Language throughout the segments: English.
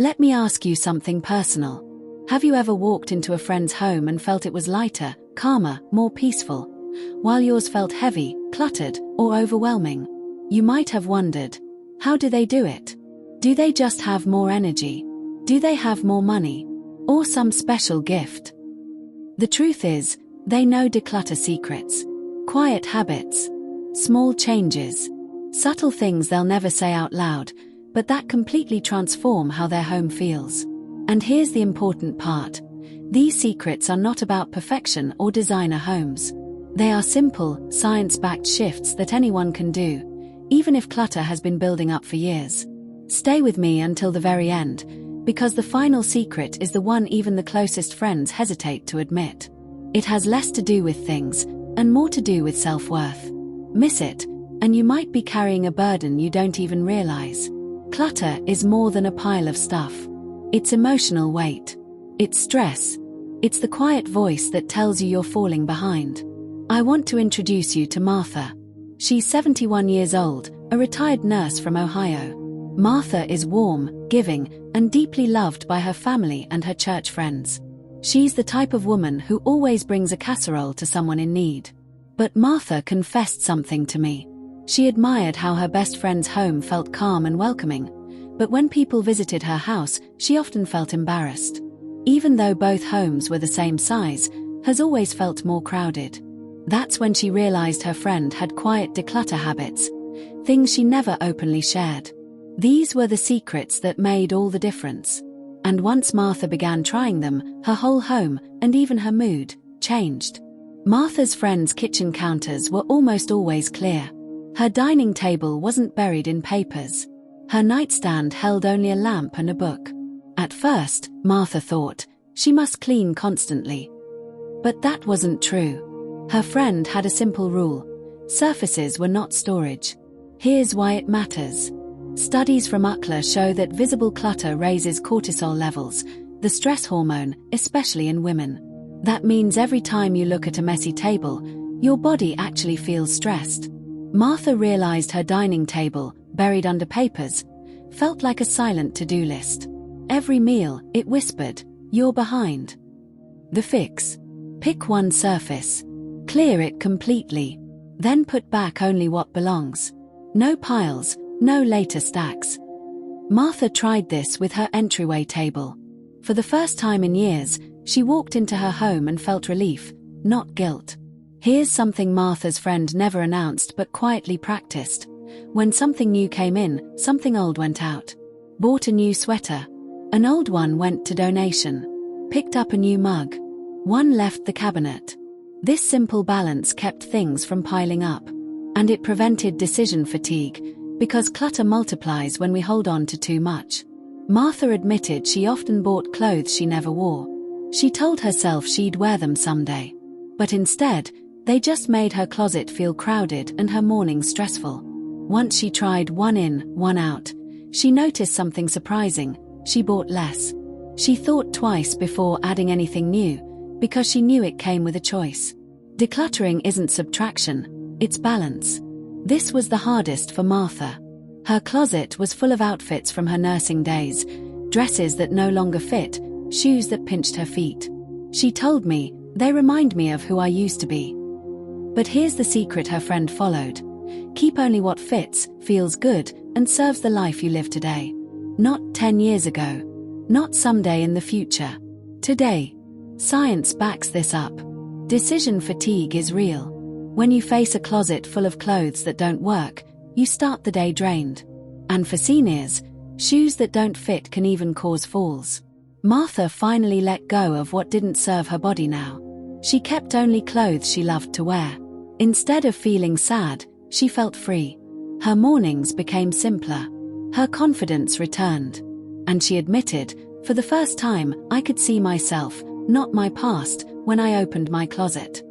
Let me ask you something personal. Have you ever walked into a friend's home and felt it was lighter, calmer, more peaceful, while yours felt heavy, cluttered, or overwhelming? You might have wondered, how do they do it? Do they just have more energy? Do they have more money? Or some special gift? The truth is, they know declutter secrets. Quiet habits. Small changes. Subtle things they'll never say out loud, but that completely transform how their home feels. And here's the important part. These secrets are not about perfection or designer homes. They are simple, science-backed shifts that anyone can do, even if clutter has been building up for years. Stay with me until the very end, because the final secret is the one even the closest friends hesitate to admit. It has less to do with things, and more to do with self-worth. Miss it, and you might be carrying a burden you don't even realize. Clutter is more than a pile of stuff. It's emotional weight. It's stress. It's the quiet voice that tells you you're falling behind. I want to introduce you to Martha. She's 71 years old, a retired nurse from Ohio. Martha is warm, giving, and deeply loved by her family and her church friends. She's the type of woman who always brings a casserole to someone in need. But Martha confessed something to me. She admired how her best friend's home felt calm and welcoming, but when people visited her house, she often felt embarrassed. Even though both homes were the same size, hers always felt more crowded. That's when she realized her friend had quiet declutter habits, things she never openly shared. These were the secrets that made all the difference. And once Martha began trying them, her whole home, and even her mood, changed. Martha's friend's kitchen counters were almost always clear. Her dining table wasn't buried in papers. Her nightstand held only a lamp and a book. At first, Martha thought, she must clean constantly. But that wasn't true. Her friend had a simple rule. Surfaces were not storage. Here's why it matters. Studies from Declutter show that visible clutter raises cortisol levels, the stress hormone, especially in women. That means every time you look at a messy table, your body actually feels stressed. Martha realized her dining table, buried under papers, felt like a silent to-do list. Every meal, it whispered, "You're behind." The fix. Pick one surface. Clear it completely. Then put back only what belongs. No piles, no later stacks. Martha tried this with her entryway table. For the first time in years, she walked into her home and felt relief, not guilt. Here's something Martha's friend never announced but quietly practiced. When something new came in, something old went out. Bought a new sweater. An old one went to donation. Picked up a new mug. One left the cabinet. This simple balance kept things from piling up. And it prevented decision fatigue, because clutter multiplies when we hold on to too much. Martha admitted she often bought clothes she never wore. She told herself she'd wear them someday. But instead, they just made her closet feel crowded and her mornings stressful. Once she tried one in, one out, she noticed something surprising. She bought less. She thought twice before adding anything new, because she knew it came with a choice. Decluttering isn't subtraction, it's balance. This was the hardest for Martha. Her closet was full of outfits from her nursing days, dresses that no longer fit, shoes that pinched her feet. She told me, "They remind me of who I used to be." But here's the secret her friend followed. Keep only what fits, feels good, and serves the life you live today. Not 10 years ago. Not someday in the future. Today. Science backs this up. Decision fatigue is real. When you face a closet full of clothes that don't work, you start the day drained. And for seniors, shoes that don't fit can even cause falls. Martha finally let go of what didn't serve her body now. She kept only clothes she loved to wear. Instead of feeling sad, she felt free. Her mornings became simpler. Her confidence returned. And she admitted, for the first time, I could see myself, not my past, when I opened my closet.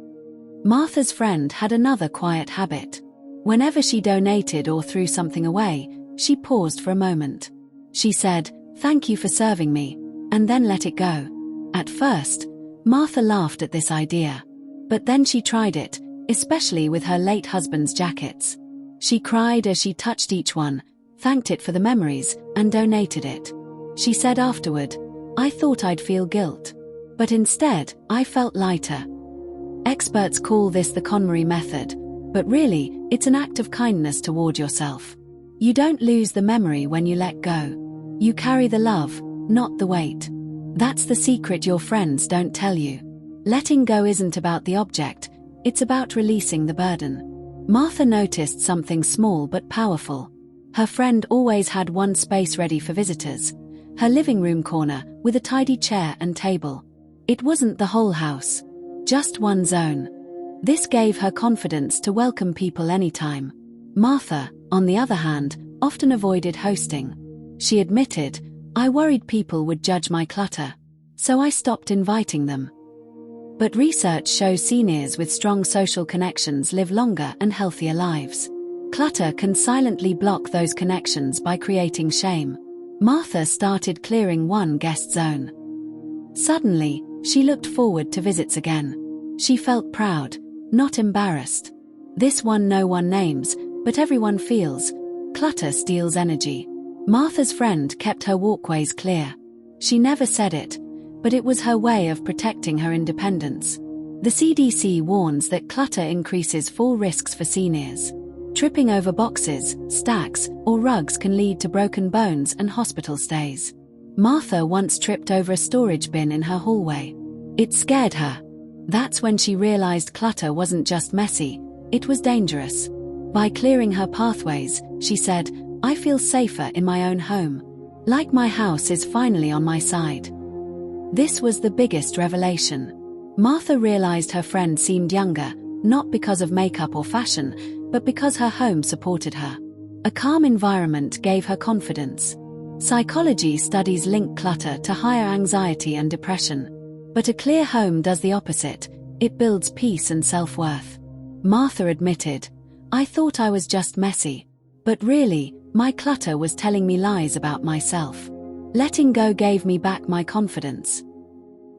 Martha's friend had another quiet habit. Whenever she donated or threw something away, she paused for a moment. She said, "Thank you for serving me," and then let it go. At first, Martha laughed at this idea. But then she tried it, especially with her late husband's jackets. She cried as she touched each one, thanked it for the memories, and donated it. She said afterward, "I thought I'd feel guilt. But instead, I felt lighter." Experts call this the KonMari method, but really, it's an act of kindness toward yourself. You don't lose the memory when you let go. You carry the love, not the weight. That's the secret your friends don't tell you. Letting go isn't about the object, it's about releasing the burden. Martha noticed something small but powerful. Her friend always had one space ready for visitors, her living room corner, with a tidy chair and table. It wasn't the whole house, just one zone. This gave her confidence to welcome people anytime. Martha, on the other hand, often avoided hosting. She admitted, "I worried people would judge my clutter, so I stopped inviting them." But research shows seniors with strong social connections live longer and healthier lives. Clutter can silently block those connections by creating shame. Martha started clearing one guest zone. Suddenly, she looked forward to visits again. She felt proud, not embarrassed. This one no one names, but everyone feels. Clutter steals energy. Martha's friend kept her walkways clear. She never said it, but it was her way of protecting her independence. The CDC warns that clutter increases fall risks for seniors. Tripping over boxes, stacks, or rugs can lead to broken bones and hospital stays. Martha once tripped over a storage bin in her hallway. It scared her. That's when she realized clutter wasn't just messy, it was dangerous. By clearing her pathways, she said, "I feel safer in my own home. Like my house is finally on my side." This was the biggest revelation. Martha realized her friend seemed younger, not because of makeup or fashion, but because her home supported her. A calm environment gave her confidence. Psychology studies link clutter to higher anxiety and depression. But a clear home does the opposite, it builds peace and self-worth. Martha admitted, "I thought I was just messy. But really, my clutter was telling me lies about myself. Letting go gave me back my confidence."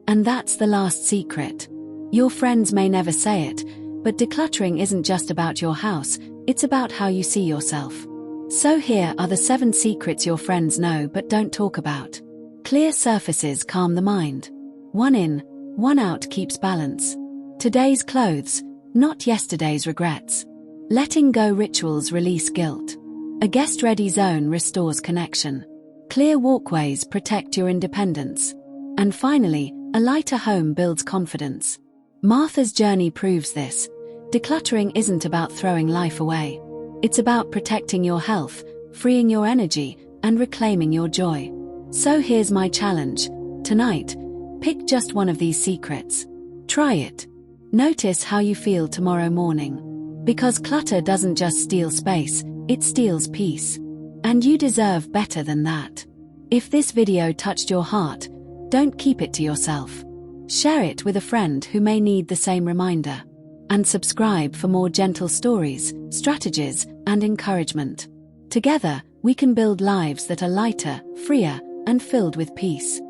And that's the last secret. Your friends may never say it, but decluttering isn't just about your house, it's about how you see yourself. So here are the 7 secrets your friends know but don't talk about. Clear surfaces calm the mind. 1 in, 1 out keeps balance. Today's clothes, not yesterday's regrets. Letting go rituals release guilt. A guest-ready zone restores connection. Clear walkways protect your independence. And finally, a lighter home builds confidence. Martha's journey proves this. Decluttering isn't about throwing life away. It's about protecting your health, freeing your energy, and reclaiming your joy. So here's my challenge. Tonight, pick just one of these secrets. Try it. Notice how you feel tomorrow morning. Because clutter doesn't just steal space, it steals peace. And you deserve better than that. If this video touched your heart, don't keep it to yourself. Share it with a friend who may need the same reminder. And subscribe for more gentle stories, strategies, and encouragement. Together, we can build lives that are lighter, freer, and filled with peace.